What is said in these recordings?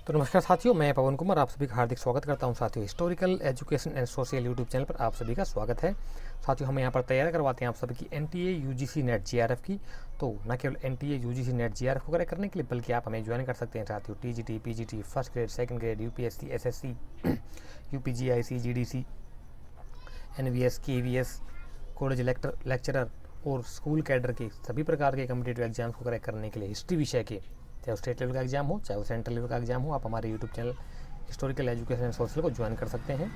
तो नमस्कार साथियों, मैं पवन कुमार आप सभी का हार्दिक स्वागत करता हूं। साथियों, historical education and social YouTube channel पर आप सभी का स्वागत है। साथियों, हम यहां पर तैयारी करवाते हैं आप सभी की एनटीए यूजीसी नेट जीआरएफ की। तो न केवल एनटीए यूजीसी नेट जीआरएफ को करेक्ट करने के लिए, बल्कि आप हमें ज्वाइन कर सकते हैं साथियों TGT, PGT, first grade, second grade, UPSC, SSC, UPGIC, GDC, NVS, KVS, college lecturer और स्कूल कैडर के सभी प्रकार के कम्पिटेटिव एग्जाम्स को करेक्ट करने के लिए हिस्ट्री विषय के, चाहे वो स्टेट लेवल का एग्जाम हो चाहे वो सेंट्रल लेवल का एग्जाम हो, आप हमारे YouTube channel historical education and social को ज्वाइन कर सकते हैं।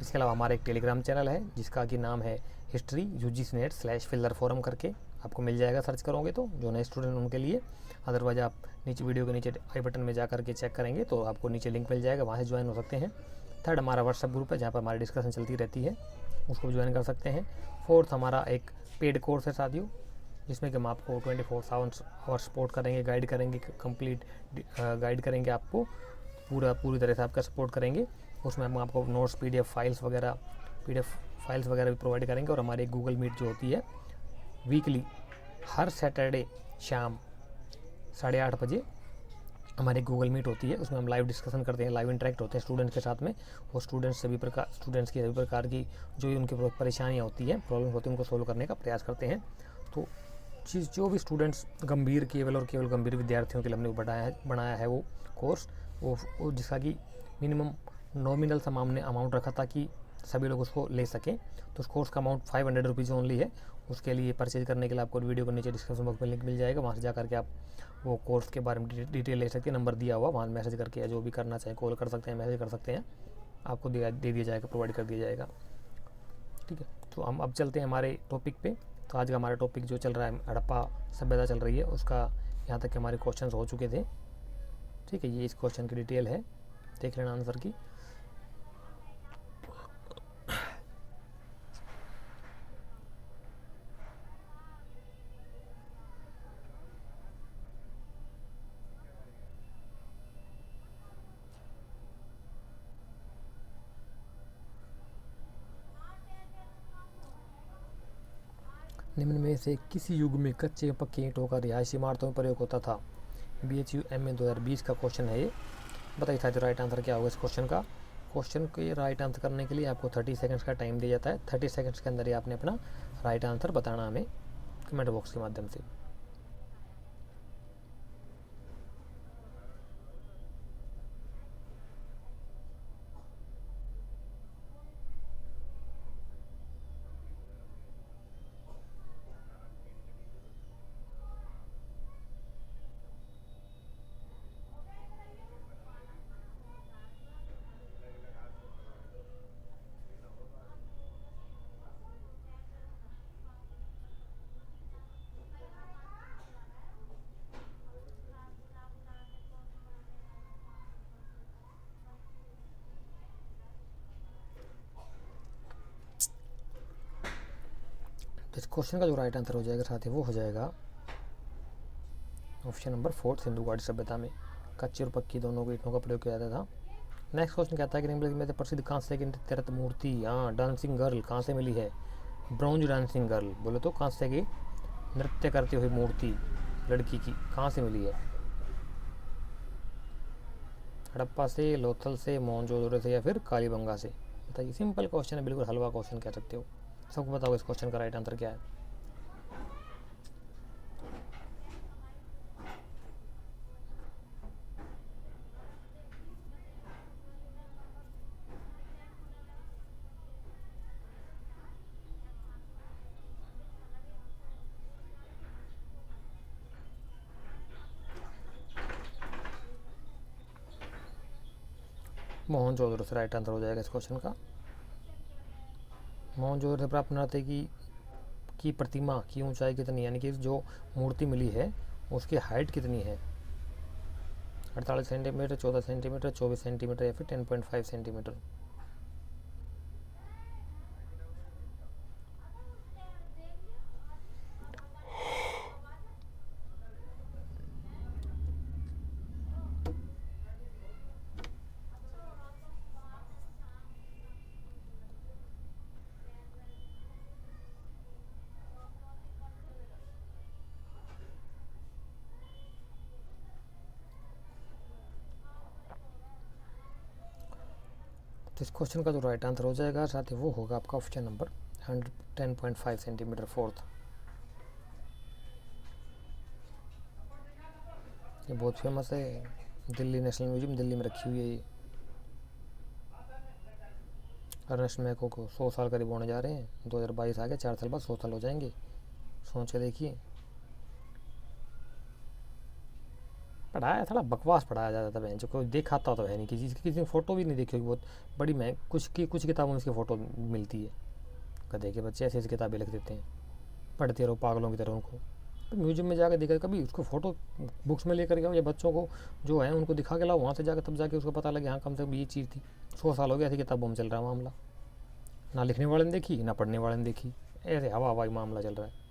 इसके अलावा हमारा एक टेलीग्राम चैनल है जिसका कि नाम है history UGC net /fielder forum करके, आपको मिल जाएगा सर्च करोगे तो, जो नए स्टूडेंट उनके लिए। अदरवाइज आप नीचे वीडियो के नीचे आई बटन में जा करके चेक करेंगे तो आपको नीचे लिंक मिल जाएगा, वहाँ से ज्वाइन हो सकते हैं। थर्ड, हमारा व्हाट्सअप ग्रुप है जहाँ पर हमारी डिस्कशन चलती रहती है, उसको ज्वाइन कर सकते हैं। फोर्थ, हमारा एक पेड कोर्स है साथियों, जिसमें कि हम आपको 24 आवर्स सपोर्ट करेंगे, गाइड करेंगे, कंप्लीट गाइड करेंगे, आपको पूरी तरह से आपका सपोर्ट करेंगे। उसमें हम आपको नोट्स, पीडीएफ फाइल्स वगैरह भी प्रोवाइड करेंगे। और हमारी गूगल मीट जो होती है वीकली, हर सैटरडे शाम 8:30 बजे हमारी गूगल मीट होती है। उसमें हम लाइव डिस्कशन करते हैं, लाइव इंटरेक्ट होते हैं स्टूडेंट्स के साथ में। और स्टूडेंट्स की सभी प्रकार की जो भी उनकी परेशानियाँ होती हैं, प्रॉब्लम होती है, उनको सोल्व करने का प्रयास करते हैं। तो जो भी स्टूडेंट्स केवल और केवल गंभीर विद्यार्थियों के लिए हमने बनाया है वो कोर्स, वो जिसका कि मिनिमम नॉमिनल सा हमने अमाउंट रखा था कि सभी लोग उसको ले सकें। तो उस कोर्स का अमाउंट 500 रुपीज़ ओनली है। उसके लिए परचेज करने के लिए आपको वीडियो के नीचे डिस्क्रिप्शन बॉक्स में लिंक मिल जाएगा, वहाँ से जा करके आप वो कोर्स के बारे में डिटेल ले सकते हैं। नंबर दिया हुआ, वहाँ मैसेज करके जो भी करना चाहें कॉल कर सकते हैं, मैसेज कर सकते हैं, आपको दे दिया जाएगा, प्रोवाइड कर दिया जाएगा। ठीक है, तो हम अब चलते हैं हमारे टॉपिक पे। तो आज का हमारा टॉपिक जो चल रहा है, हड़प्पा सभ्यता चल रही है, उसका यहाँ तक के हमारे क्वेश्चंस हो चुके थे। ठीक है, ये इस क्वेश्चन की डिटेल है, देख लेना आंसर की। निम्न में से किसी युग में कच्चे पक्के ईंटों का रिहायशी इमारतों में प्रयोग होता था? BHUMA 2020 का क्वेश्चन है ये। बताइए साथियों, राइट आंसर क्या होगा इस क्वेश्चन का। क्वेश्चन के राइट आंसर करने के लिए आपको 30 सेकंड्स का टाइम दिया जाता है। 30 सेकंड्स के अंदर ही आपने अपना राइट आंसर बताना हमें कमेंट बॉक्स के माध्यम से। तो इस क्वेश्चन का जो राइट आंसर हो जाएगा साथियों, वो हो जाएगा ऑप्शन नंबर 4, सिंधु घाटी सभ्यता में कच्ची और पक्की दोनों को ईंटों का प्रयोग किया जाता था। नेक्स्ट क्वेश्चन कहता है कि निम्नलिखित में से प्रसिद्ध कांस्य की नृत्य रत मूर्ति, हाँ, डांसिंग गर्ल कहाँ से मिली है? ब्रॉन्ज डांसिंग गर्ल बोले तो कांस्य की नृत्य करती हुई मूर्ति लड़की की कहाँ से मिली है? हड़प्पा से, लोथल से, मोहनजोदड़ो से, या फिर कालीबंगा से? बताइए, सिंपल क्वेश्चन है, बिल्कुल हलवा क्वेश्चन कह सकते हो। सबको बताओ इस क्वेश्चन का राइट आंसर क्या है। मोहनजोदड़ो से राइट आंसर हो जाएगा इस क्वेश्चन का। मोहनजोदड़ो से प्राप्त नर्तकी की प्रतिमा की ऊंचाई कितनी, यानी कि जो मूर्ति मिली है उसकी हाइट कितनी है? 48 सेंटीमीटर, 14 सेंटीमीटर, 24 सेंटीमीटर, या फिर 10.5 सेंटीमीटर? तो इस क्वेश्चन का जो राइट आंसर हो जाएगा साथ ही वो होगा आपका ऑप्शन नंबर 110.5 सेंटीमीटर फोर्थ। ये बहुत फेमस है, दिल्ली नेशनल म्यूजियम दिल्ली में रखी हुई है ये। अर्नेस्ट मैको को 100 साल करीब होने जा रहे हैं, 2022 आ गया, 4 साल बाद 100 साल हो जाएंगे, सोच के देखिए। पढ़ाया थोड़ा बकवास पढ़ाया जाता था बहन, जो कोई दिखाता तो है नहीं, किसी ने फ़ोटो भी नहीं देखी होगी, बहुत बड़ी महंगी कुछ किताबों में इसकी फ़ोटो मिलती है। गधे के बच्चे ऐसी ऐसी किताबें लिख देते हैं, पढ़ते रहो पागलों की तरह उनको। तो म्यूजियम में जाकर देखा, कभी उसको फ़ोटो बुक्स में लेकर गया या बच्चों को जो है उनको दिखा के लाओ, वहाँ से जाकर तब जाके उसको पता लगे हाँ कम से कम ये चीज़ थी। 100 साल हो गया, ऐसी किताबों में चल रहा है मामला, ना लिखने वाले ने देखी ना पढ़ने वाले ने देखी, ऐसे हवा हवाई मामला चल रहा है।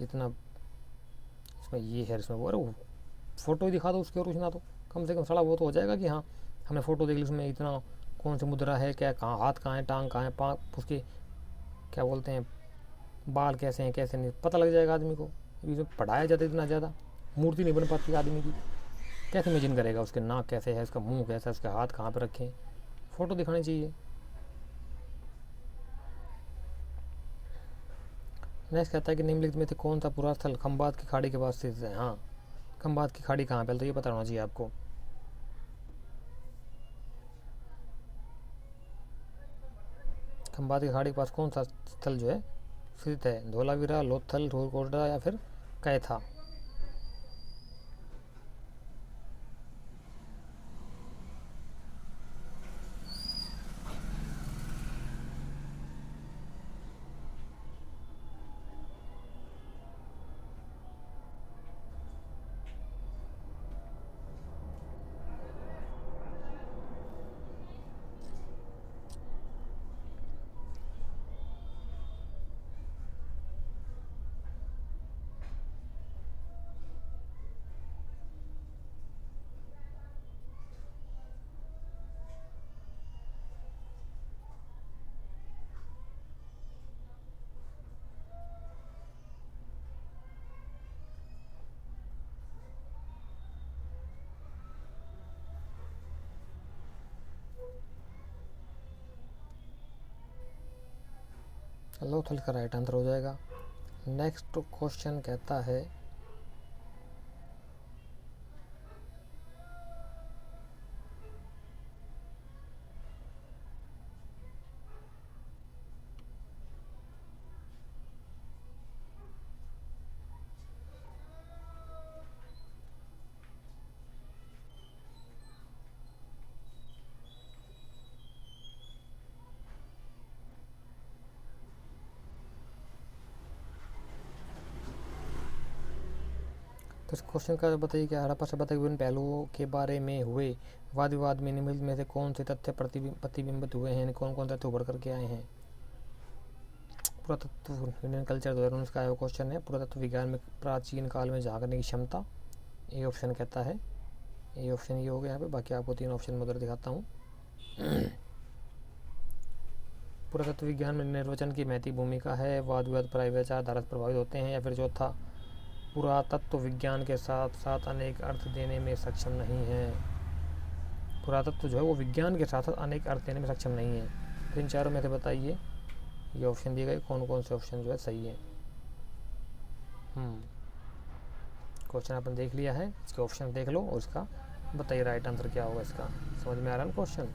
इतना इसमें ये है, इसमें वो, अरे फ़ोटो ही दिखा दो उसकी और कुछ ना, तो कम से कम सड़ा वो तो हो जाएगा कि हाँ हमने फ़ोटो देख ली, उसमें इतना कौन सी मुद्रा है, क्या कहाँ हाथ कहाँ है, टांग कहाँ है, पाँव उसके क्या बोलते हैं, बाल कैसे हैं कैसे नहीं, पता लग जाएगा आदमी को। इसमें पढ़ाया जाता है इतना ज़्यादा, मूर्ति नहीं बन पाती आदमी की, कैसे इमेजिन करेगा उसके नाक कैसे है, उसका मुंह कैसा है, उसके हाथ कहाँ पर रखे हैं, फ़ोटो दिखानी चाहिए। नेक्स्ट कहता है कि निम्नलिखित में से कौन सा पूरा स्थल खंबात की खाड़ी के पास स्थित है। हाँ, खंबात की खाड़ी कहाँ पे, तो ये पता होना चाहिए आपको। खंबात की खाड़ी के पास कौन सा स्थल जो है स्थित है, धोलावीरा, लोथल, रूरकोटड़ा या फिर कैथा। लोथल का राइट आंसर हो जाएगा। नेक्स्ट क्वेश्चन कहता है तो इस क्वेश्चन का बताइए कि हड़प्पा सभ्यता के विभिन्न पहलुओं के बारे में हुए वाद विवाद में निम्नलिखित में से कौन से तथ्य प्रतिबिंबित हुए हैं, कौन कौन तथ्य उभर करके आए हैं। पुरातत्व इंडियन कल्चर 2019 का आया क्वेश्चन है, पुरातत्व विज्ञान में प्राचीन काल में झांकने की क्षमता, ए ऑप्शन कहता है, ए ऑप्शन ये हो गया यहाँ पे। बाकी आपको 3 ऑप्शन में उधर दिखाता हूँ। पुरातत्व विज्ञान में निर्वचन की महती भूमिका है, वाद विवाद प्राय विचारधारा से प्रभावित होते हैं, या फिर चौथा पुरातत्व विज्ञान के साथ साथ अनेक अर्थ देने में सक्षम नहीं है। पुरातत्व जो है वो विज्ञान के साथ साथ अनेक अर्थ देने में सक्षम नहीं है। तो इन चारों में से बताइए, ये ऑप्शन दिए गए कौन कौन से ऑप्शन जो है सही है। क्वेश्चन आपने देख लिया है, इसके ऑप्शन देख लो और इसका बताइए राइट आंसर क्या होगा इसका। समझ में आ रहा है क्वेश्चन।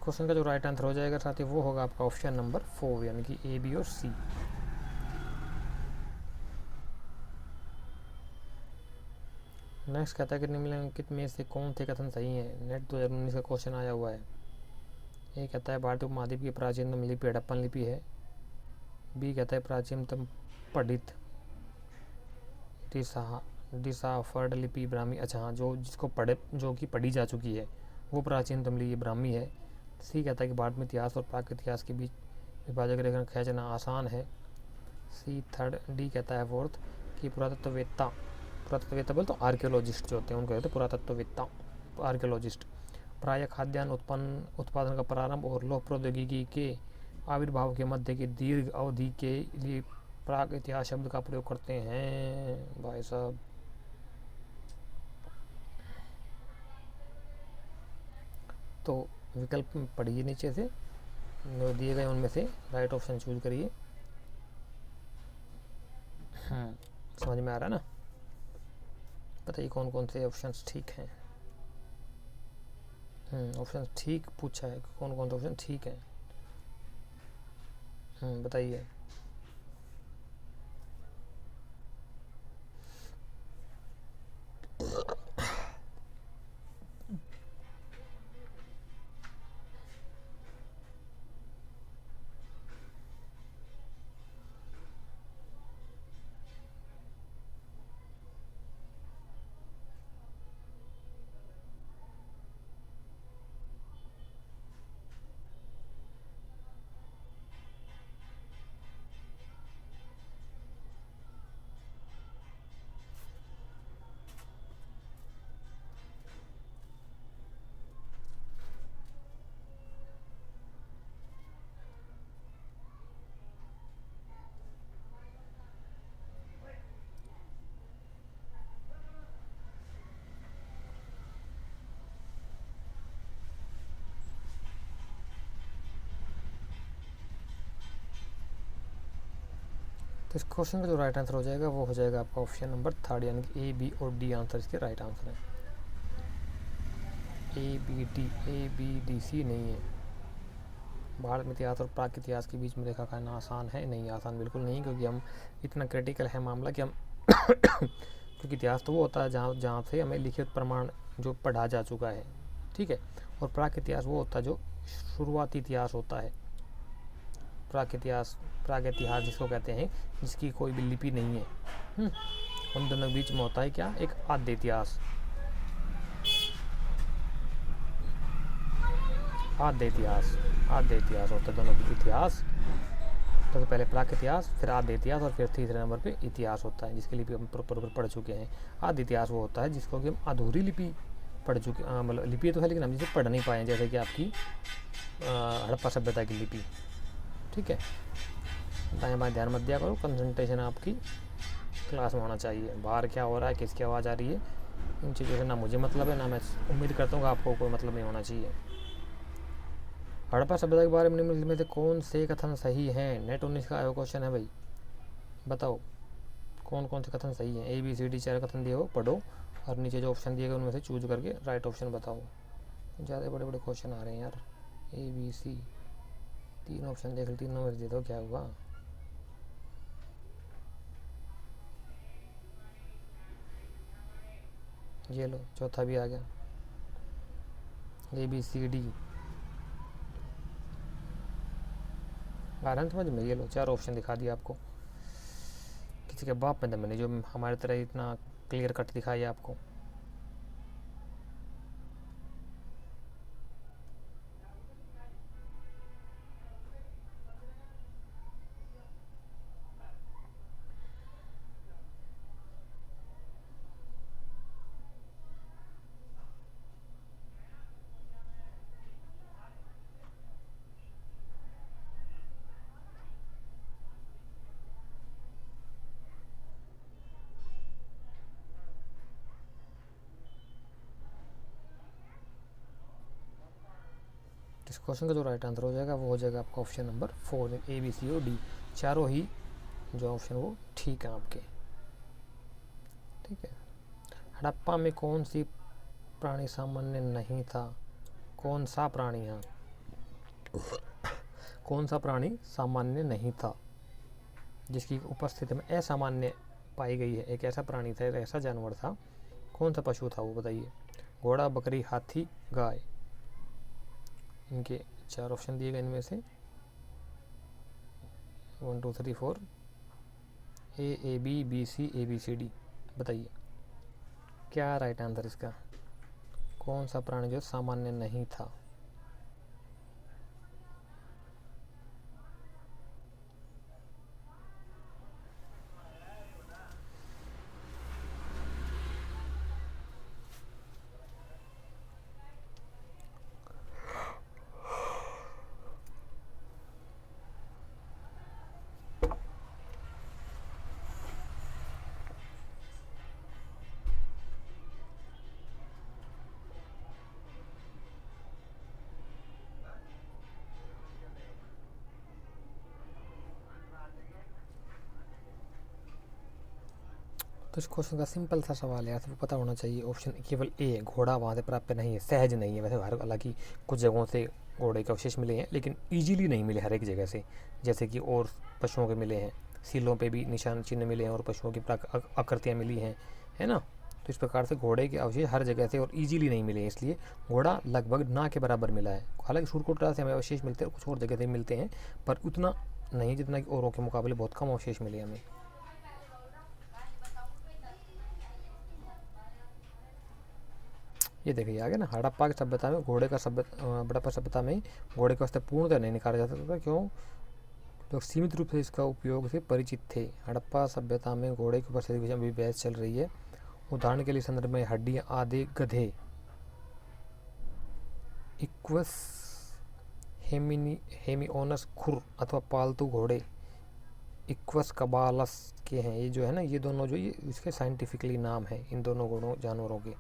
क्वेश्चन का जो राइट आंसर हो जाएगा साथ ही वो होगा आपका ऑप्शन नंबर 4, यानी कि ए, बी और सी। नेक्स्ट कहता है कि निम्नलिखित में से कौन से कथन सही है। नेट 2019 का क्वेश्चन आया हुआ है। ए कहता है भारतीय उपमहाद्वीप की प्राचीनतम लिपि हड़प्पन लिपि है। बी कहता है प्राचीनतम पढ़ित डिसाफर्ड लिपि ब्राह्मी, अच्छा हाँ, जो कि पढ़ी जा चुकी है वो प्राचीनतम लिपि ब्राह्मी है। सी कहता है कि भारत में इतिहास और प्राकृतिक इतिहास के बीच विभाजक रेखा खींचना आसान है। सी थर्ड। डी कहता है फोर्थ कि पुरातत्ववेत्ता पुरातत्ववेत्ता बोलते तो आर्कियोलॉजिस्ट जो होते हैं उनको कहते हैं पुरातत्ववेत्ता, आर्कियोलॉजिस्ट। प्रायः खाद्यान्न उत्पादन का प्रारंभ और लौह प्रौद्योगिकी के आविर्भाव के मध्य की दीर्घ अवधि के लिए प्राग इतिहास शब्द का प्रयोग करते हैं। भाई साहब, तो विकल्प पढ़िए नीचे से जो दिए गए उनमें से राइट ऑप्शन चूज करिए। समझ में आ रहा है ना? बताइए कौन कौन से ऑप्शंस ठीक हैं। ऑप्शन ठीक पूछा है, कौन कौन से ऑप्शन ठीक है। बताइए। तो इस क्वेश्चन का जो राइट आंसर हो जाएगा वो हो जाएगा आपका ऑप्शन नंबर 3, यानी कि ए, बी और डी आंसर इसके राइट आंसर है। ए बी डी सी नहीं है। भारत में इतिहास और प्राक इतिहास के बीच में रेखा खींचना आसान है? नहीं, आसान बिल्कुल नहीं, क्योंकि हम इतना क्रिटिकल है मामला कि हम क्योंकि इतिहास तो वो होता है जहाँ से हमें लिखित प्रमाण जो पढ़ा जा चुका है, ठीक है। और प्राक इतिहास वो होता है जो शुरुआती इतिहास होता है। प्राक इतिहास जिसको कहते हैं जिसकी कोई भी लिपि नहीं है। उन दोनों के बीच में होता है क्या? एक आद्य इतिहास। आद्य इतिहास होता है दोनों के इतिहास। तो पहले प्राक इतिहास, फिर आद्य इतिहास, और फिर तीसरे नंबर पे इतिहास होता है जिसकी लिपि हम प्रॉपर पढ़ चुके हैं। आद्य इतिहास वो होता है जिसको कि हम अधूरी लिपि पढ़ चुके, मतलब लिपि तो है लेकिन हम जिसे पढ़ नहीं पाए, जैसे कि आपकी हड़प्पा सभ्यता की लिपि, ठीक है। दाएं बाएं ध्यान मत दिया करो, कंसंट्रेशन आपकी क्लास में होना चाहिए। बाहर क्या हो रहा है, किसकी आवाज़ आ रही है, इन चीज़ों से ना मुझे मतलब है, ना मैं उम्मीद करता हूँ कि आपको कोई मतलब नहीं होना चाहिए। हड़प्पा सभ्यता के बारे में निम्नलिखित में से कौन से कथन सही हैं? नेट 19 का आयो क्वेश्चन है भाई, बताओ कौन कौन से कथन सही हैं। ABCD 4 कथन दिए हो, पढ़ो, और नीचे जो ऑप्शन दिए गए उनमें से चूज करके राइट ऑप्शन बताओ। ज़्यादा बड़े बड़े क्वेश्चन आ रहे हैं यार। ABC 3 ऑप्शन देख लो, तीनों में से दे दो, क्या हुआ। ये लो, चौथा भी आ गया, ABCD आ रहा है समझ में। ये लो 4 ऑप्शन दिखा दिया आपको। किसी के बाप में दम नहीं जो हमारी तरह इतना क्लियर कट दिखाई आपको। इस क्वेश्चन का जो राइट आंसर हो जाएगा वो हो जाएगा आपका ऑप्शन नंबर 4, ABC और D, चारों ही जो ऑप्शन वो ठीक है आपके, ठीक है। हड़प्पा में कौन सी प्राणी सामान्य नहीं था? कौन सा प्राणी है? कौन सा प्राणी सामान्य नहीं था जिसकी उपस्थिति में असामान्य पाई गई है? एक ऐसा प्राणी था, एक ऐसा जानवर था, कौन सा पशु था वो बताइए। घोड़ा, बकरी, हाथी, गाय। इनके 4 ऑप्शन दिए गए, इनमें से 1 2 3 4 A B C ABCD, बताइए क्या राइट आंसर इसका। कौन सा प्राणी जो सामान्य नहीं था? तो इस क्वेश्चन का सिंपल सा सवाल है, आपको पता होना चाहिए। ऑप्शन केवल ए है, घोड़ा वहाँ से प्राप्त नहीं है, सहज नहीं है। वैसे हालांकि कुछ जगहों से घोड़े के अवशेष मिले हैं, लेकिन ईजीली नहीं मिले हर एक जगह से, जैसे कि और पशुओं के मिले हैं। सीलों पे भी निशान चिन्ह मिले हैं और पशुओं की आकृतियाँ मिली हैं, है ना। तो इस प्रकार से घोड़े के अवशेष हर जगह से और ईजीली नहीं मिले हैं, इसलिए घोड़ा लगभग ना के बराबर मिला है। हालांकि सूरकोटड़ा से हमें अवशेष मिलते हैं, कुछ और जगह से मिलते हैं, पर उतना नहीं जितना कि औरों के मुकाबले बहुत कम अवशेष मिले हमें। ये देखिए आगे ना, हड़प्पा की सभ्यता में घोड़े का हड़प्पा सभ्यता में घोड़े का वास्ते पूर्णतः नहीं निकाला जा सकता था। क्यों? लोग सीमित रूप से इसका उपयोग से परिचित थे। हड़प्पा सभ्यता में घोड़े की उपस्थिति की अभी बहस चल रही है। उदाहरण के लिए संदर्भ में हड्डियाँ, आधे गधे, इक्वस हेमिओनस खुर अथवा पालतू घोड़े इक्वस कबालस के हैं। ये जो है ना, ये दोनों जो ये इसके साइंटिफिकली नाम है इन दोनों घोड़ों जानवरों के,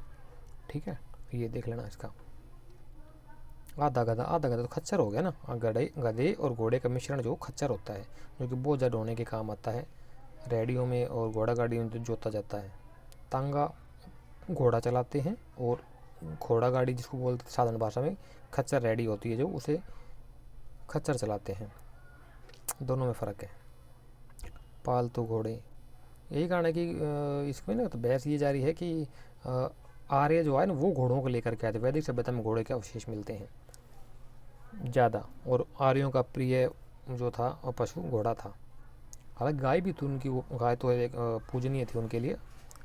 ठीक है। ये देख लेना इसका। आधा गधा तो खच्चर हो गया ना। गधे और घोड़े का मिश्रण जो खच्चर होता है, जो कि बोझ ढोने के काम आता है, रेडियो में और घोड़ा गाड़ी में जोता जाता है। तांगा घोड़ा चलाते हैं और घोड़ा गाड़ी जिसको बोलते हैं साधारण भाषा में खच्चर रेडी होती है, जो उसे खच्चर चलाते हैं। दोनों में फ़र्क है। पालतू घोड़े, यही कारण है कि इसमें ना तो बहस ये जारी है कि आर्य जो है ना वो घोड़ों को लेकर के आए थे। वैदिक सभ्यता में घोड़े के अवशेष मिलते हैं ज़्यादा, और आर्यों का प्रिय जो था पशु घोड़ा था। हालांकि गाय भी थी उनकी, वो गाय तो एक पूजनीय थी उनके लिए,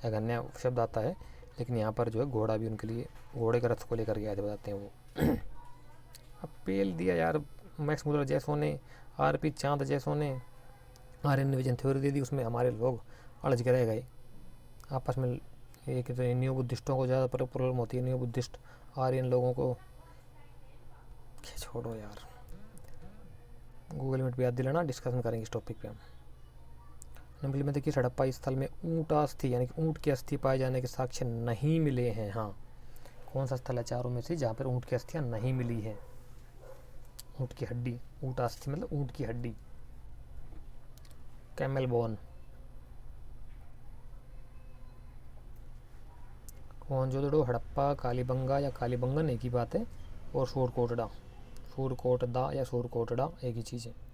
एक अन्य शब्द आता है, लेकिन यहाँ पर जो है घोड़ा भी उनके लिए, घोड़े का रथ को लेकर के आए थे बताते हैं वो। अब पेल दिया यार मैक्स मुलर जैसों ने, आरपी चांद जैसों ने आर्यन विजन थ्योरी दे दी, उसमें हमारे लोग अड़ज के रह गए आपस में। एक तो न्यू बुद्धिस्टों को ज़्यादा प्रॉब्लम होती है, न्यू बुद्धिस्ट आर्यन लोगों को। छोड़ो यार, गूगल मीट पे याद दिलाना, डिस्कशन करेंगे इस टॉपिक पे हम। निम्नलिखित में देखिए, हड़प्पा स्थल में ऊँट अस्थि यानी कि ऊँट की अस्थि पाए जाने के साक्ष्य नहीं मिले हैं। हाँ, कौन सा स्थल है चारों में से जहाँ पर ऊँट की अस्थियाँ नहीं मिली है? ऊँट की हड्डी, ऊँट अस्थि मतलब ऊँट की हड्डी, कैमल बोन। मोहनजोदड़ो, हड़प्पा, कालीबंगा या कालीबंगन एक ही बात है, और सूरकोटड़ा, सूरकोटदा या सूरकोटड़ा एक ही चीज़ है।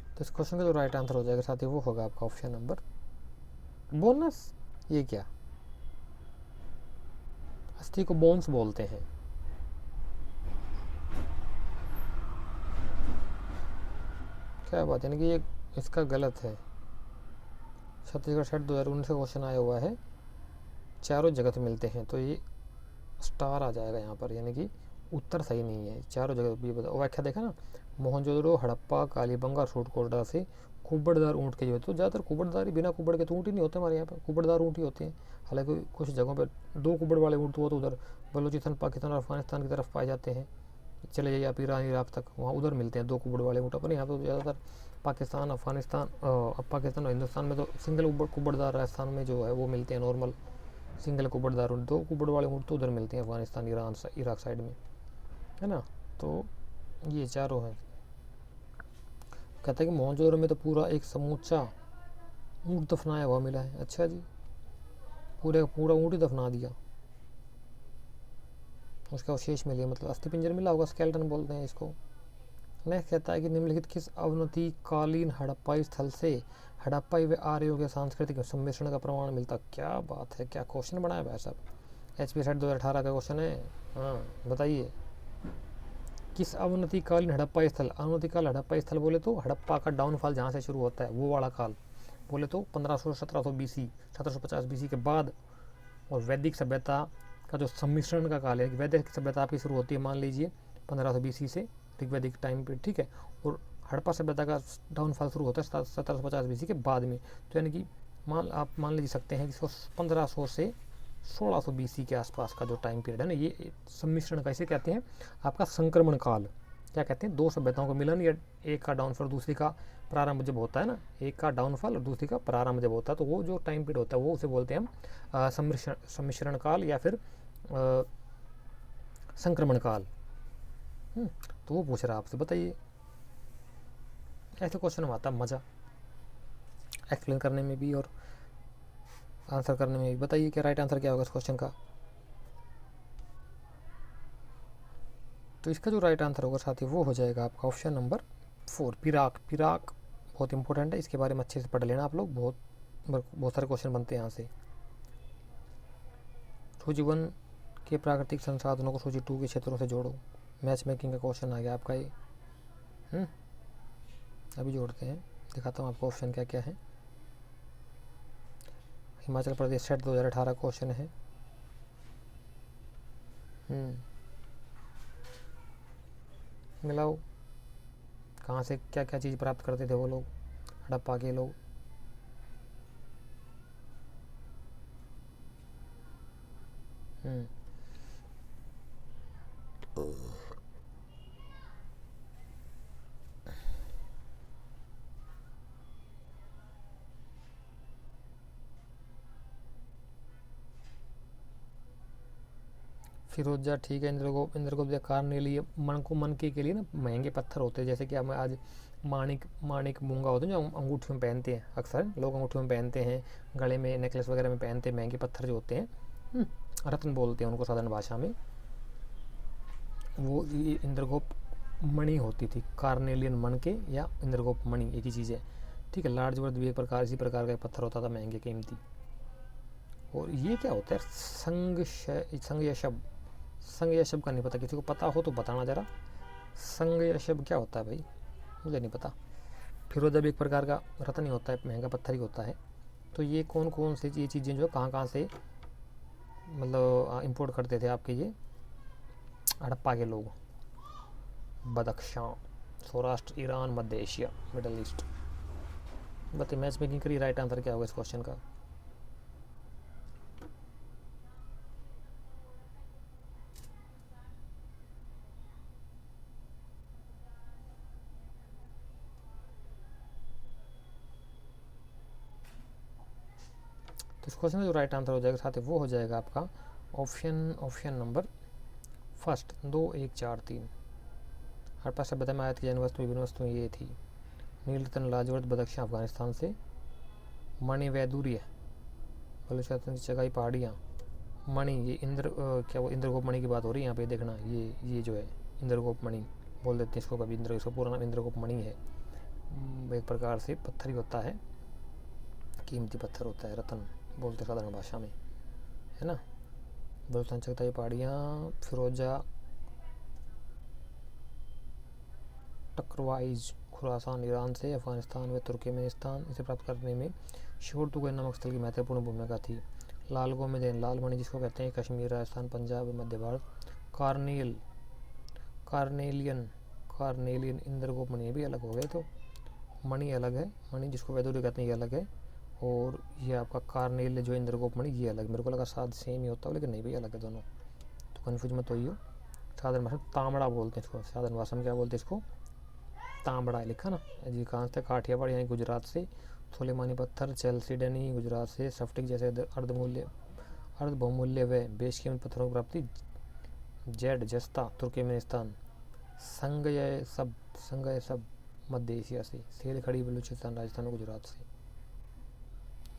तो इस क्वेश्चन का जो राइट आंसर हो जाएगा साथी वो होगा आपका ऑप्शन नंबर बोनस। ये क्या? अस्थि को बोन्स बोलते हैं। क्या बात है, यानी कि ये इसका गलत है। छत्तीसगढ़ सेट 2019 का क्वेश्चन आया हुआ है, चारों जगह मिलते हैं, तो ये स्टार आ जाएगा यहाँ पर, यानी कि उत्तर सही नहीं है। चारों जगह भी बता व्याख्या देखा ना, मोहनजोदड़ो, हड़प्पा, कालीबंगा, सूरकोटड़ा से कुबड़दार ऊँट के जो है, तो ज़्यादातर कुबड़दार ही, बिना कुबड़ के तो ऊँट ही नहीं होते हमारे यहाँ पे, कुबड़दार ऊँट ही होते हैं। हालांकि कुछ जगहों पर 2 कुबड़ वाले ऊँट तो उधर बलूचिस्तान, पाकिस्तान और अफगानिस्तान की तरफ पाए जाते हैं। चले जाइए आप ईरान इराक तक, वहाँ उधर मिलते हैं 2 कुबड़ वाले ऊँट। अपने यहाँ तो ज़्यादातर पाकिस्तान, अफगानिस्तान, पाकिस्तान और हिंदुस्तान में तो सिंगल कुबड़दार, राजस्थान में जो है वो मिलते हैं नॉर्मल सिंगल कुबड़दार ऊँट। 2 कुबड़ वाले ऊँट तो उधर मिलते हैं अफगानिस्तान, ईरान, इराक साइड में, है ना। तो ये चारों हैं। कहते हैं कि मोहनजोदड़ो में तो पूरा एक समूचा ऊँट दफनाया हुआ मिला है। अच्छा जी, पूरा ऊँट ही दफना दिया, उसका अवशेष मिले, मतलब अस्थि पिंजर मिला होगा, स्केलेटन बोलते हैं इसको। नेक्स्ट कहता है कि निम्नलिखित किस अवनतिकालीन हड़प्पाई स्थल से हड़प्पाई व आर्यों के सांस्कृतिक सम्मिश्रण का प्रमाण मिलता? क्या बात है, क्या क्वेश्चन बनाया भाई साहब। HP सेट 2018 का क्वेश्चन है। हाँ बताइए, किस अवनतिकालीन हड़प्पाई स्थल, अवनतिकाल हड़प्पाई स्थल बोले तो हड़प्पा का डाउनफॉल जहाँ से शुरू होता है वो वाला काल बोले तो 1500-1700 BC, 1750 BC के बाद, और वैदिक सभ्यता का जो सम्मिश्रण का काल है, वैदिक सभ्यता आपकी शुरू होती है मान लीजिए 1500 BC से ऋग्वैदिक टाइम पे, ठीक है, और हड़प्पा सभ्यता का डाउनफॉल शुरू होता है 1750 BC के बाद में। तो यानी कि आप मान लीजिए सकते हैं कि 1500 से 1600 BC के आसपास का जो टाइम पीरियड है ना, ये सम्मिश्रण का इसे कहते हैं आपका संक्रमण काल। क्या कहते हैं, दो सभ्यताओं का मिलन या एक का डाउनफॉल दूसरी का प्रारंभ जब होता है ना, एक का डाउनफॉल और दूसरी का प्रारंभ जब होता है, तो वो जो टाइम पीरियड होता है वो उसे बोलते हैं हम सम्मिश्रण काल या फिर संक्रमण काल। तो वो पूछ रहा है आपसे, बताइए ऐसे क्वेश्चन में आता है मज़ा एक्सप्लेन करने में भी और आंसर करने में भी। बताइए क्या राइट आंसर क्या होगा इस क्वेश्चन का। तो इसका जो राइट आंसर होगा साथी वो हो जाएगा आपका ऑप्शन नंबर 4, पिराक। पिराक बहुत इंपॉर्टेंट है, इसके बारे में अच्छे से पढ़ लेना आप लोग, बहुत सारे क्वेश्चन बनते हैं यहाँ से। सूची 1 के प्राकृतिक संसाधनों को सूची 2 के क्षेत्रों से जोड़ो। मैच मेकिंग का क्वेश्चन आ गया आपका ये। अभी जोड़ते हैं, दिखाता हूँ आपको ऑप्शन क्या क्या है। हिमाचल प्रदेश सेट 2018 क्वेश्चन है। मिलाओ कहाँ से क्या क्या चीज़ प्राप्त करते थे वो लोग, हड़प्पा के लोग। फिरोजा ठीक है। इंद्रगुप्त या कार्नेलियम मनके के लिए ना महंगे पत्थर होते हैं, जैसे कि हम आज माणिक मूंगा होते हैं जो अंगूठी में पहनते हैं, अक्सर लोग अंगूठी में पहनते हैं, गले में नेकलेस वगैरह में पहनते हैं, महंगे पत्थर जो होते हैं रत्न बोलते हैं उनको साधारण भाषा में। वो ये इंद्रगुप्त मणि होती थी, कार्नेलियन मनके या इंद्रगुप्त मणि एक ही चीज़ है, ठीक है। लार्ज वर्ड भी एक प्रकार इसी प्रकार का पत्थर होता था, महंगे कीमती। और ये क्या होता है, संग या शब्द का नहीं पता, किसी को पता हो तो बताना ज़रा, संग या शब्द क्या होता है भाई, मुझे नहीं पता। फिरोजा भी एक प्रकार का रत्न ही होता है, महंगा पत्थर ही होता है। तो ये कौन कौन सी ये चीज़ें जो कहाँ से मतलब इंपोर्ट करते थे आपके ये हड़प्पा के लोग, बदख्शां, सौराष्ट्र, ईरान, मध्य एशिया, मिडल ईस्ट। बताइए मैच मेकिंग करिए, राइट आंसर क्या होगा इस क्वेश्चन का। तो इस क्वेश्चन का जो राइट आंसर हो जाएगा साथ ही वो हो जाएगा आपका ऑप्शन नंबर फर्स्ट, 2 1 4 3। हड़प्पा सभ्यता में आयत की जैन वस्तु विभिन्न वस्तुएं ये थी। नीलरत्न लाजवर्त बदख्शां अफगानिस्तान से, मणि वैदूर्य बलूचिस्तान की चगाई पहाड़ियाँ, मणि ये क्या वो इंद्रगोप मणि की बात हो रही है यहाँ पे, देखना ये जो है इंद्रगोप मणि बोल देते हैं इसको, कभी इसका पूरा नाम इंद्रगोप मणि है। एक प्रकार से पत्थर ही होता है, कीमती पत्थर होता है, रतन बोलते साधारण भाषा में, है ना। बलूचिस्तान चगाई पहाड़ियाँ, फिरोजा, टकरवाइज खुरासान ईरान से, अफगानिस्तान व तुर्कमेनिस्तान इसे प्राप्त करने में शिकोरतुगन नामक स्थल की महत्वपूर्ण भूमिका थी। लाल गोमेदेन, लाल मणि जिसको कहते हैं, कश्मीर, राजस्थान, पंजाब, मध्य भारत। कार्नेलियन इंद्रगोप मणि भी अलग हो गए, तो मणि अलग है, मणि जिसको वैदूर्य कहते हैं ये अलग है, और ये आपका कार्नेल जो इंद्रगोप मणि ये अलग। मेरे को लगा साथ सेम ही होता हो, लेकिन नहीं भी अलग है दोनों, तो कन्फ्यूज मत होइए। साधारण भाषा तांबड़ा बोलते हैं इसको, साधारण भाषा में क्या बोलते हैं इसको, तांबड़ा है लिखा ना जी। कहाँ से, काठियावाड़ यानी गुजरात से, सोलेमानी पत्थर चैलसीडनी गुजरात से, स्फटिक जैसे अर्ध बहुमूल्य व बेशकीमत पत्थरों की प्राप्ति जेड जस्ता तुर्कमेनिस्तान, संगय सब मध्य एशिया से, सेल खड़ी बलूचिस्तान, राजस्थान, गुजरात से।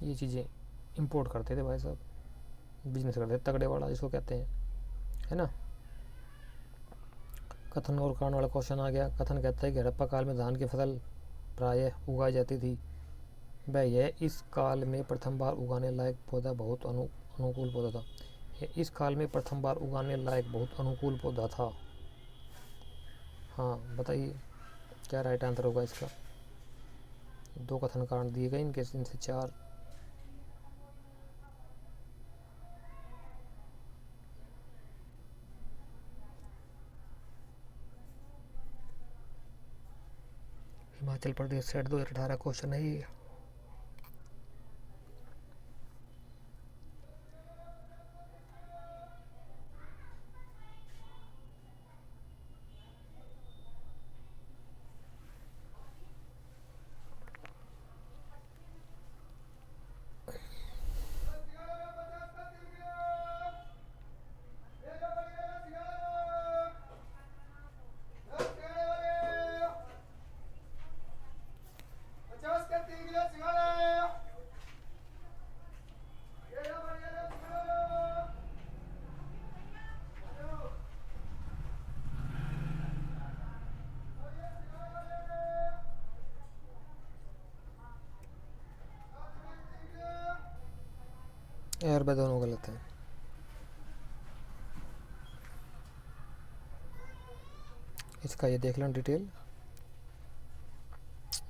ये चीज़ें इंपोर्ट करते थे भाई साहब, बिजनेस करते थे तगड़े वाला जिसको कहते हैं, है ना। कथन और कारण वाला क्वेश्चन आ गया। कथन कहता है कि हड़प्पा काल में धान की फसल प्रायः उगाई जाती थी, वह यह इस काल में प्रथम बार उगाने लायक पौधा बहुत अनुकूल पौधा था। यह इस काल में प्रथम बार उगाने लायक बहुत अनुकूल पौधा था। हाँ बताइए क्या राइट आंसर होगा इसका। 2 कथन कारण दिए गए, इनके इनसे 4। हिमाचल प्रदेश सेट 2018 क्वेश्चन है ये। यार भाई दोनों गलत हैं। इसका ये देख लें डिटेल।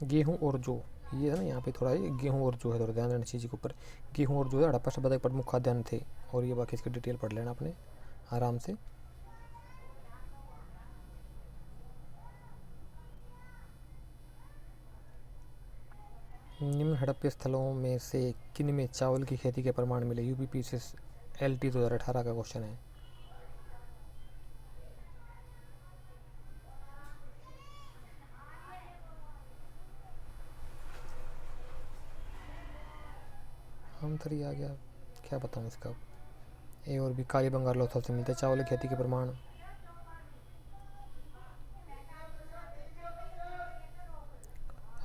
गेहूं और जौ, ये है ना यहाँ पे थोड़ा ये गेहूं और जौ है, थोड़ा ध्यान देना चीज़ के ऊपर। गेहूं और जौ है हड़प्पा सभ्यता के प्रमुख खाद्यान्न थे। और ये बाकी इसकी डिटेल पढ़ लेना आपने आराम से। निम्न हड़प्पा स्थलों में से किन में चावल की खेती के प्रमाण मिले? यूपी से LT 2018 का क्वेश्चन है। हम थरी आ गया, क्या बताऊँ इसका। ए और बी काली बंगाल लोथल से मिलते चावल की खेती के प्रमाण।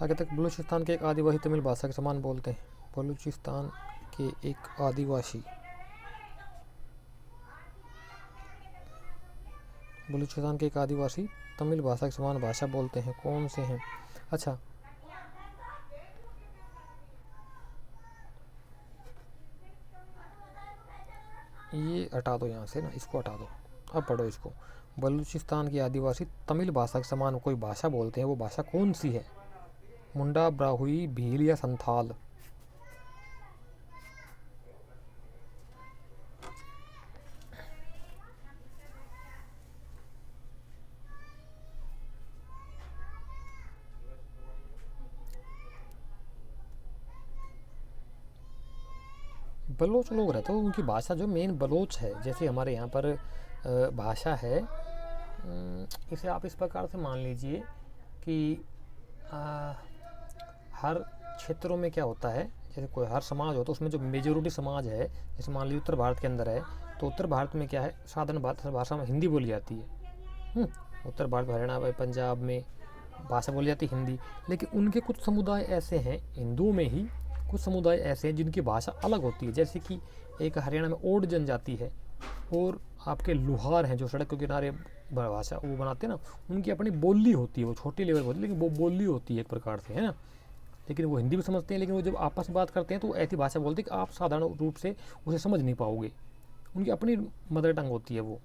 आगे तक बलूचिस्तान के एक आदिवासी तमिल भाषा के समान बोलते हैं। बलूचिस्तान के एक आदिवासी तमिल भाषा के समान भाषा बोलते हैं, कौन से हैं? अच्छा, ये हटा दो यहाँ से ना, इसको हटा दो। अब पढ़ो इसको। बलूचिस्तान की आदिवासी तमिल भाषा के समान कोई भाषा बोलते हैं, वो भाषा कौन सी है? मुंडा, ब्राहुई, भील या संथाल? बलोच लोग रहते हैं, उनकी भाषा जो मेन बलोच है। जैसे हमारे यहाँ पर भाषा है, इसे आप इस प्रकार से मान लीजिए कि हर क्षेत्रों में क्या होता है, जैसे कोई हर समाज होता है, उसमें जो मेजोरिटी समाज है, जैसे मान लीजिए उत्तर भारत के अंदर है, तो उत्तर भारत में क्या है, साधारण भाषा में हिंदी बोली जाती है। उत्तर भारत, हरियाणा, पंजाब में भाषा बोली जाती है हिंदी। लेकिन उनके कुछ समुदाय ऐसे हैं, हिंदुओं में ही कुछ समुदाय ऐसे हैं जिनकी भाषा अलग होती है। जैसे कि एक हरियाणा में ओड जनजाति है, और आपके लुहार हैं जो सड़क के किनारे भाषा वो बनाते हैं ना, उनकी अपनी बोली होती है, वो छोटी लेवल होती है लेकिन वो बोली होती है एक प्रकार से, है ना। लेकिन वो हिंदी भी समझते हैं, लेकिन वो जब आपस में बात करते हैं तो ऐसी भाषा बोलते हैं कि आप साधारण रूप से उसे समझ नहीं पाओगे। उनकी अपनी मदर टंग होती है वो।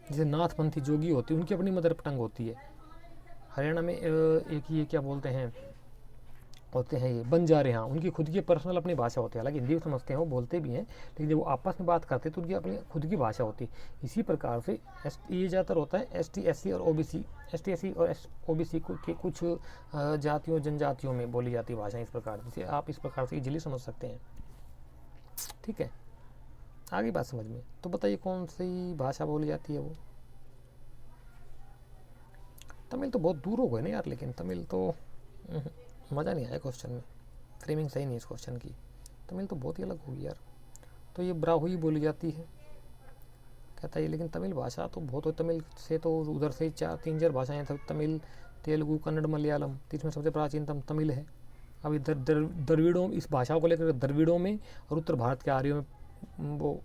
जैसे नाथपंथी जोगी होती है, उनकी अपनी मदर टंग होती है। हरियाणा में एक ये क्या बोलते हैं होते हैं ये बंजारे, हाँ, उनकी खुद की पर्सनल अपनी भाषा होती है। हालांकि हिंदी समझते हैं, वो बोलते भी हैं, लेकिन जब वो आपस में बात करते हैं तो उनकी अपनी खुद की भाषा होती है। इसी प्रकार से ये ज़्यादातर होता है ST SC और OBC, ST SC और OBC के कुछ जातियों जनजातियों में बोली जाती है भाषा इस प्रकार, जिसे आप इस प्रकार से इजीली समझ सकते हैं। ठीक है, आगे बात समझ में। तो बताइए कौन सी भाषा बोली जाती है वो? तमिल तो बहुत दूर हो गए ना यार, लेकिन तमिल तो मज़ा नहीं आया क्वेश्चन में, फ्रेमिंग सही नहीं है इस क्वेश्चन की। तमिल तो बहुत ही अलग होगी यार। तो ये ब्राहुई बोली जाती है कहता है, लेकिन तमिल भाषा तो बहुत हो। तमिल से तो उधर से 4 भाषाएं हैं, तमिल, तेलुगु, कन्नड़, मलयालम, तो इसमें सबसे प्राचीनतम तमिल है। अब इधर द्रविड़ों, इस भाषाओं को लेकर द्रविड़ों में और उत्तर भारत के आर्यों में वो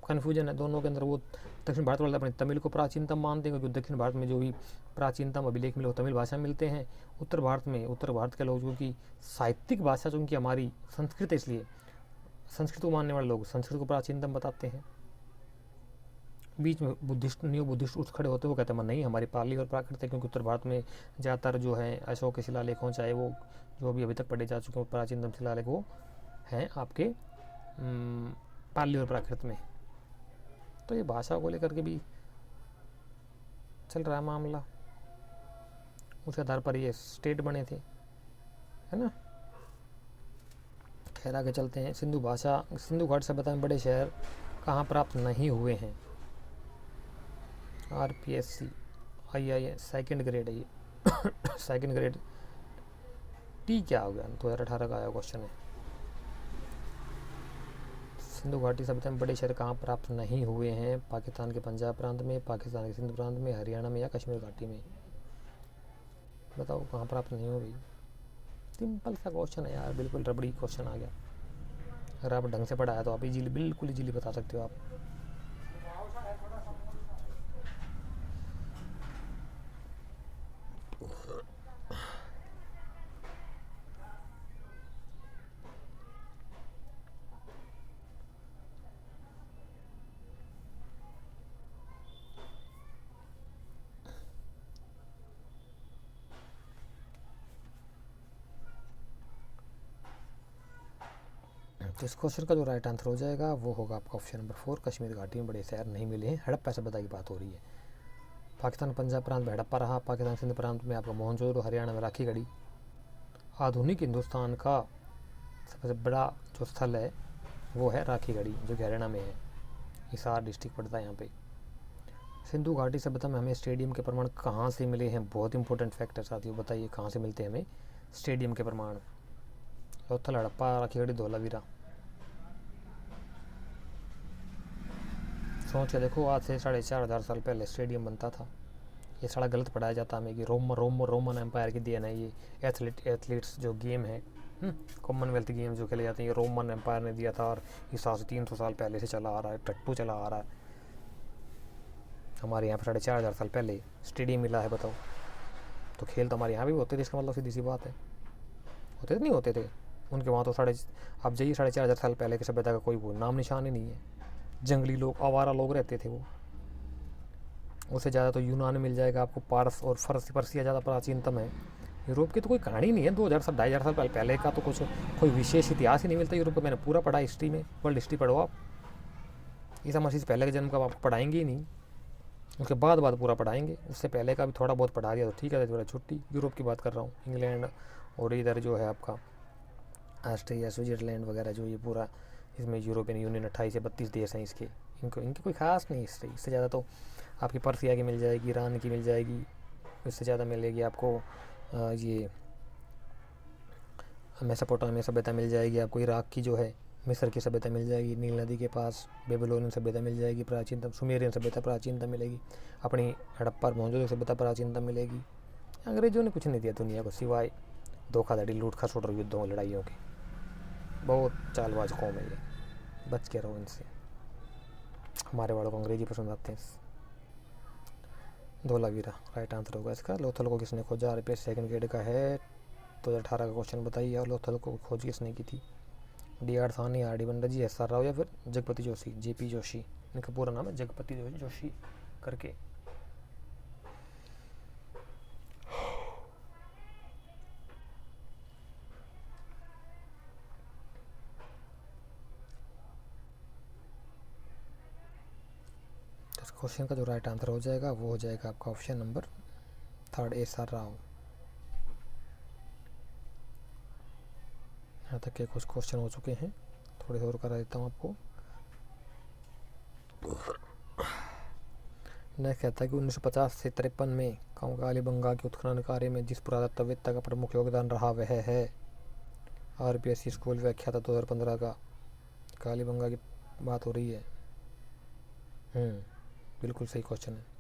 कन्फ्यूजन है दोनों के अंदर। वो दक्षिण भारत वाले अपने तमिल को प्राचीनतम मानते हैं, क्योंकि दक्षिण भारत में जो भी प्राचीनतम अभिलेख मिले वो तमिल भाषा मिलते हैं। उत्तर भारत के लोगों की साहित्यिक भाषा जो उनकी हमारी संस्कृत है, इसलिए संस्कृत को मानने वाले लोग संस्कृत को प्राचीनतम बताते हैं। बीच में न्यू बुद्धिस्ट उठ खड़े होते, वो कहते हैं नहीं, हमारी पाली और प्राकृत है, क्योंकि उत्तर भारत में ज़्यादातर जो है अशोक के शिलालेख हों, चाहे वो जो भी अभी तक पढ़े जा चुके हैं प्राचीनतम शिलालेख, वो हैं आपके पाली और प्राकृत में। तो ये भाषा को लेकर के भी चल रहा है मामला। उस आधार पर ये स्टेट बने थे, है ना। खैर आगे चलते हैं। सिंधु घाटी सभ्यता में बड़े शहर कहाँ प्राप्त नहीं हुए हैं? RPSC आई सेकंड ग्रेड है ये सेकंड ग्रेड टी क्या हो गया, 2018 का आया क्वेश्चन है। सिंधु घाटी सभ्यता में बड़े शहर कहाँ प्राप्त नहीं हुए हैं? पाकिस्तान के पंजाब प्रांत में, पाकिस्तान के सिंध प्रांत में, हरियाणा में या कश्मीर घाटी में? बताओ कहाँ प्राप्त नहीं हो भाई। सिंपल सा क्वेश्चन है यार, बिल्कुल रबड़ी क्वेश्चन आ गया। अगर आप ढंग से पढ़ाया तो आप इजीली, बिल्कुल इजीली बता सकते हो आप। तो इस क्वेश्चन का जो राइट आंसर हो जाएगा वो होगा आपका ऑप्शन नंबर 4, कश्मीर घाटी में बड़े शहर नहीं मिले हैं। हड़प्पा सभ्यता की बात हो रही है। पाकिस्तान पंजाब प्रांत में हड़प्पा रहा, पाकिस्तान सिंध प्रांत में आपका मोहनजोदड़ो, हरियाणा में राखीगढ़ी। आधुनिक हिंदुस्तान का सबसे बड़ा जो स्थल है वो है राखीगढ़ी, जो कि हरियाणा में है। हिसार डिस्ट्रिक्ट पड़ता है यहाँ पे। सिंधु घाटी सभ्यता में हमें स्टेडियम के प्रमाण कहाँ से मिले हैं? बहुत इंपॉर्टेंट फैक्टर साथियों, बताइए कहाँ से मिलते हैं हमें स्टेडियम के प्रमाण? लोथल, हड़प्पा, राखीगढ़ी, धोलावीरा। सोच के देखो, आज से 4,500 साल पहले स्टेडियम बनता था। ये सारा गलत पढ़ाया जाता हमें कि रोमन एम्पायर की देन है ये। एथलीट्स जो गेम है, कॉमनवेल्थ गेम जो खेले जाते हैं, ये रोमन एम्पायर ने दिया था और इस 300 साल पहले से चला आ रहा है, टट्टू चला आ रहा है। हमारे यहाँ पर 4,500 साल पहले स्टेडियम मिला है, बताओ। तो खेल तो हमारे यहाँ भी होते थे, इसका मतलब सीधी सी बात है। होते थे नहीं होते थे? उनके वहाँ तो आप जाइए 4,500 साल पहले की सभ्यता का कोई वो नाम निशान ही नहीं है। जंगली लोग, आवारा लोग रहते थे वो। उससे ज़्यादा तो यूनान मिल जाएगा आपको, पारस और पर्सिया ज़्यादा प्राचीनतम है। यूरोप की तो कोई कहानी नहीं है। 2,500 साल पहले का तो कुछ कोई विशेष इतिहास ही नहीं मिलता यूरोप का। मैंने पूरा पढ़ा हिस्ट्री में, वर्ल्ड हिस्ट्री पढ़ो आप। ईसा मसीह से पहले के जन्म का आपको पढ़ाएंगे ही नहीं, उसके बाद पूरा पढ़ाएंगे। उससे पहले का भी थोड़ा बहुत पढ़ा दिया तो ठीक है, थोड़ा छुट्टी। यूरोप की बात कर रहा हूँ, इंग्लैंड और इधर जो है आपका ऑस्ट्रिया, स्विट्ज़रलैंड वगैरह, जो ये पूरा इसमें यूरोपियन यूनियन 28 से 32 देश हैं इसके। इनकी कोई खास नहीं हिस्ट्री। इससे ज़्यादा तो आपकी पर्सिया की मिल जाएगी, ईरान की मिल जाएगी, इससे ज़्यादा मिलेगी आपको ये मेसोपोटामिया सभ्यता मिल जाएगी आपको, इराक की जो है, मिस्र की सभ्यता मिल जाएगी, नील नदी के पास बेबीलोनियन सभ्यता मिल जाएगी प्राचीनतम, सुमेरियन सभ्यता प्राचीनतम मिलेगी, अपनी हड़प्पा मोहनजोदड़ो सभ्यता प्राचीनतम मिलेगी। अंग्रेजों ने कुछ नहीं दिया दुनिया को सिवाय धोखाधड़ी, लूट खसोट और युद्धों लड़ाइयों के। बहुत चालबाज कौम है ये, बच के रहो इनसे। हमारे वालों को अंग्रेजी पसंद आते हैं। धोलावीरा राइट आंसर होगा इसका। लोथल को किसने खोजा? RPS सेकंड ग्रेड का है, 2018 का क्वेश्चन बताइए। और लोथल को खोज किसने की थी? D.R. Sahni, R.D. Banerjee, SR Rao या फिर जगपति जोशी, JP जोशी। इनका पूरा नाम है जगपति जोशी करके। इस क्वेश्चन का जो राइट आंसर हो जाएगा वो हो जाएगा आपका ऑप्शन नंबर 3, SR राव। यहाँ तक के कुछ क्वेश्चन हो चुके हैं, थोड़े और करा देता हूँ आपको। नेक्स्ट कहता है कि 1950 से 53 में कालीबंगा के उत्खनन कार्य में जिस पुरातत्ववेत्ता का प्रमुख योगदान रहा वह है। RPSC स्कूल व्याख्याता 2015 का। कालीबंगा की बात हो रही है। बिल्कुल सही क्वेश्चन है।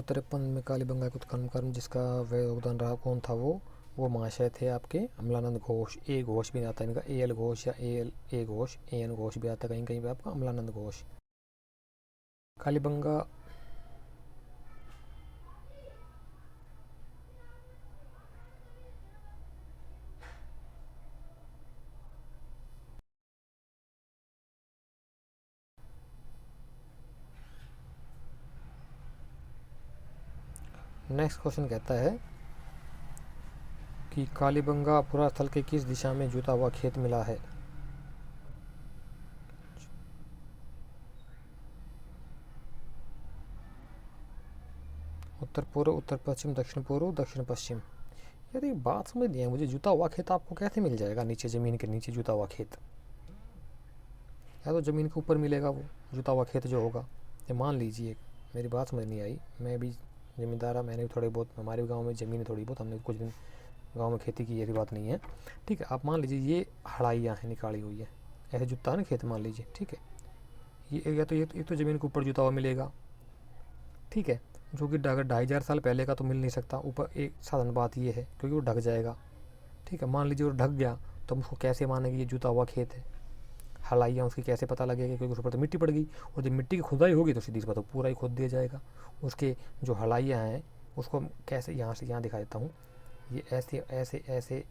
तिरपन में कालीबंगा के उत्खनन कर्म जिसका वह योगदान रहा, कौन था वो महाशय थे आपके अमलानंद घोष। ए घोष भी आता है इनका, AL घोष या ए घोष, AN घोष भी आता है कहीं कहीं पे आपका, अमलानंद घोष। कालीबंगा नेक्स्ट क्वेश्चन कहता है कि कालीबंगा पुरा स्थल के किस दिशा में जुता हुआ खेत मिला है? उत्तर पूर्व, उत्तर पश्चिम, दक्षिण पूर्व, दक्षिण पश्चिम। यार ये बात समझ नहीं है मुझे, जुता हुआ खेत आपको कैसे मिल जाएगा नीचे, ज़मीन के नीचे जुता हुआ खेत? या तो ज़मीन के ऊपर मिलेगा वो जुता हुआ खेत जो होगा। ये मान लीजिए, मेरी बात समझ नहीं आई, मैं भी ज़मींदार, मैंने भी थोड़े बहुत, हमारे गांव में ज़मीन है थोड़ी बहुत, हमने कुछ दिन गांव में खेती की, ऐसी बात नहीं है। ठीक है, आप मान लीजिए ये हड़ाइयाँ हैं निकाली हुई है, ऐसे जुता है ना खेत मान लीजिए। ठीक है, ये या तो ये तो ज़मीन के ऊपर जुता हुआ मिलेगा। ठीक है, जो कि अगर 2500 साल पहले का तो मिल नहीं सकता। ऊपर एक साधारण बात ये है क्योंकि वो ढक जाएगा। ठीक है, मान लीजिए वो ढक गया तो हम उसको कैसे मानेंगे ये जुता हुआ खेत है? हलाइयाँ उसकी कैसे पता लगेगा? क्योंकि उस पर तो मिट्टी पड़ गई, और जब मिट्टी की खुदाई होगी तो सीधी सी बात है पूरा ही खोद दिया जाएगा। उसके जो हलाइयाँ हैं उसको हम कैसे, यहाँ से यहाँ दिखा देता हूँ, ये ऐसे ऐसे ऐसे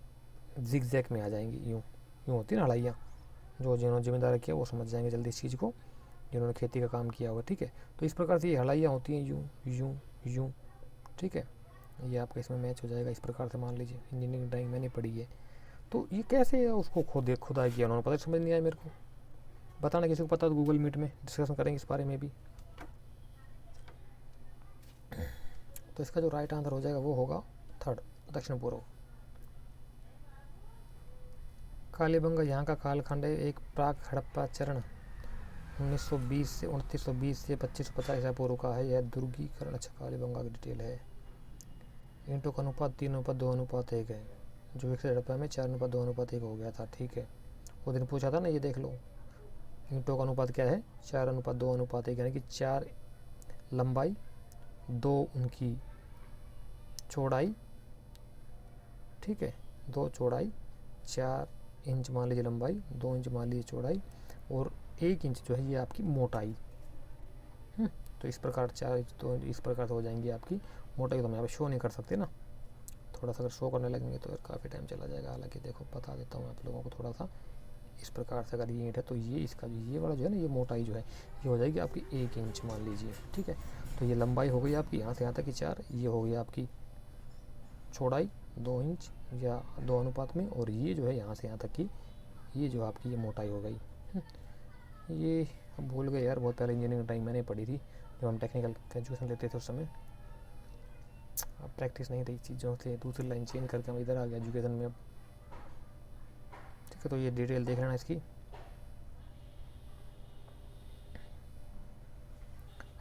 जिग जैग में आ जाएंगी, यूँ यूँ होती है ना हलाइयाँ। जो जिन्होंने ज़मींदार किया वो समझ जाएंगे जल्दी इस चीज़ को, जिन्होंने खेती का काम किया हुआ। ठीक है, तो इस प्रकार से ये हलाइयाँ होती हैं, यूँ यूँ यूँ। ठीक है, ये आपका इसमें मैच हो जाएगा इस प्रकार से, मान लीजिए इंजीनियरिंग ड्राइंग मैंने पढ़ी है। तो ये कैसे उसको खुदाई किया उन्होंने, पता समझ नहीं आया मेरे को। बताना किसी को पता तो गूगल मीट में डिस्कशन करेंगे इस बारे में भी। तो इसका जो राइट आंसर हो जाएगा वो होगा थर्ड, दक्षिण पूर्व। कालीबंगा यहाँ का कालखंड है एक प्राक हड़प्पा चरण 1920 से 2920 से 2550 ईसा पूर्व का है। यह दुर्गीकरण। अच्छा, कालीबंगा की डिटेल है। ईंटों का अनुपात 3:2:1 है, जो विकसित हड़प्पा में 4:2:1 हो गया था। ठीक है, वो दिन पूछा था ना, ये देख लो। ईंटों का अनुपात क्या है? 4:2:1, यानी कि 4 लंबाई, 2 उनकी चौड़ाई। ठीक है, 2 चौड़ाई, 4 इंच मान लीजिए लंबाई, 2 इंच मान लीजिए चौड़ाई, और 1 इंच जो है ये आपकी मोटाई। तो इस प्रकार 4 इंच तो इस प्रकार से हो जाएंगी आपकी मोटाई। तो हम यहाँ पे शो नहीं कर सकते ना, थोड़ा सा अगर शो करने लगेंगे तो काफ़ी टाइम चला जाएगा। हालांकि देखो बता देता हूँ आप लोगों को थोड़ा सा, इस प्रकार से अगर ये ईंट है तो ये इसका ये वाला जो है ना, ये मोटाई जो है ये हो जाएगी आपकी 1 इंच मान लीजिए। ठीक है, तो ये लंबाई हो गई आपकी यहाँ से यहाँ तक की 4, ये हो गई आपकी चौड़ाई 2 इंच या 2 अनुपात में, और ये जो है यहाँ से यहाँ तक की ये जो आपकी ये मोटाई हो गई। ये अब भूल गए यार, बहुत पहले इंजीनियरिंग टाइम मैंने पढ़ी थी जब हम टेक्निकल एजुकेशन लेते थे उस समय। अब प्रैक्टिस नहीं रही चीज़ों से, दूसरी लाइन चेंज करके हम इधर आ गया एजुकेशन में अब। ठीक है, तो ये डिटेल देख लेना इसकी।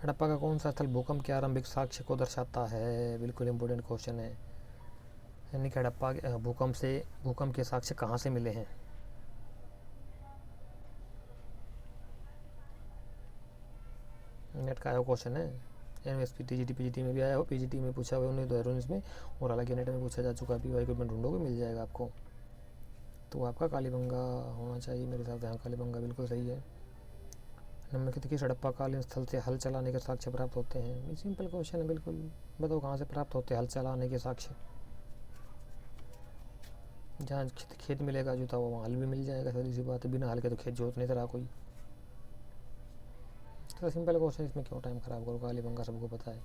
हड़प्पा का कौन सा स्थल भूकंप के आरंभिक साक्ष्य को दर्शाता है? बिल्कुल इम्पोर्टेंट क्वेश्चन है। यानी कि हड़प्पा भूकंप के साक्ष्य कहाँ से मिले हैं? नेट का आया क्वेश्चन है, एमएसपी टीजीटी पीजीटी में भी आया हो, पीजीटी में पूछा हुआ 2019 में, और हालांकि नेट में पूछा जा चुका है। इक्विपमेंट ढूंढोगे मिल जाएगा आपको। तो आपका कालीबंगा होना चाहिए मेरे हिसाब से। हाँ, कालीबंगा बिल्कुल सही है। निम्नलिखित किस हड़प्पाकालीन स्थल से हल चलाने के साक्ष्य प्राप्त होते हैं? सिंपल क्वेश्चन है बिल्कुल, बताओ कहाँ से प्राप्त होते हैं हल चलाने के साक्ष्य? जहाँ खेत मिलेगा जुता हुआ वहाँ हल भी मिल जाएगा, सीधी सी बात है। बिना हल के तो खेत जोत नहीं रहा कोई। तो सिंपल क्वेश्चन, इसमें क्यों टाइम खराब करो, कालीबंगा सबको पता है।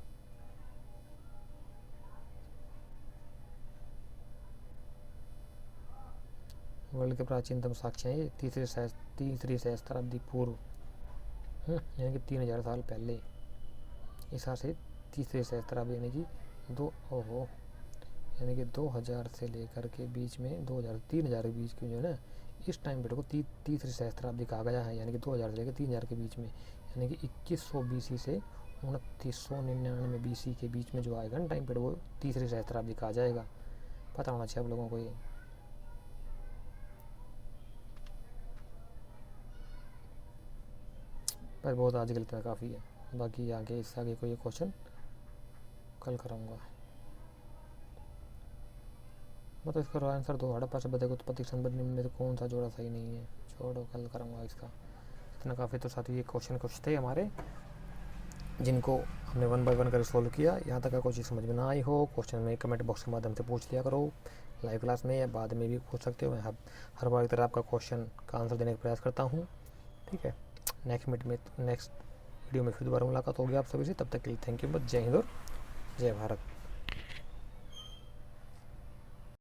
वर्ल्ड के प्राचीनतम साक्ष्य हैं ये तीसरी सहस्त्राब्दी पूर्व, यानी कि 3000 साल पहले ईसा से तीसरे सहस्त्राब्दी, यानी कि यानी कि 2000 से लेकर के बीच में 2000-3000 के बीच की जो है ना, इस टाइम पीरियड को तीसरी सहस्त्राब्दी कहा गया है। यानी कि 2000 से लेकर 3000 के बीच में, यानी कि 2100 BC से 2999 BC के बीच में जो आएगा ना टाइम पीरियड, वो तीसरी सहस्त्राब्दी कहा जाएगा। पता होना चाहिए आप लोगों को ये। पर बहुत आज के लिए काफ़ी है, बाकी आगे इससे आगे कोई क्वेश्चन कल कराऊंगा। मतलब इसका आंसर दो, हड़प्पा सभ्यता के उत्पत्ति संबंध में से कौन सा जोड़ा सही नहीं है? छोड़ो, कल करूँगा इसका। इतना काफ़ी तो साथ ही ये क्वेश्चन कुछ थे हमारे जिनको हमने 1 बाय 1 कर सॉल्व किया। यहाँ तक का कोई चीज़ समझ में ना आई हो, क्वेश्चन में कमेंट बॉक्स के माध्यम से पूछ लिया करो, लाइव क्लास में या बाद में भी पूछ सकते हो। मैं हर बार की तरह आपका क्वेश्चन का आंसर देने का प्रयास करता हूँ। ठीक है, नेक्स्ट वीडियो में फिर दोबारा मुलाकात होगी आप सभी से। तब तक के लिए थैंक यू, जय हिंद और जय भारत।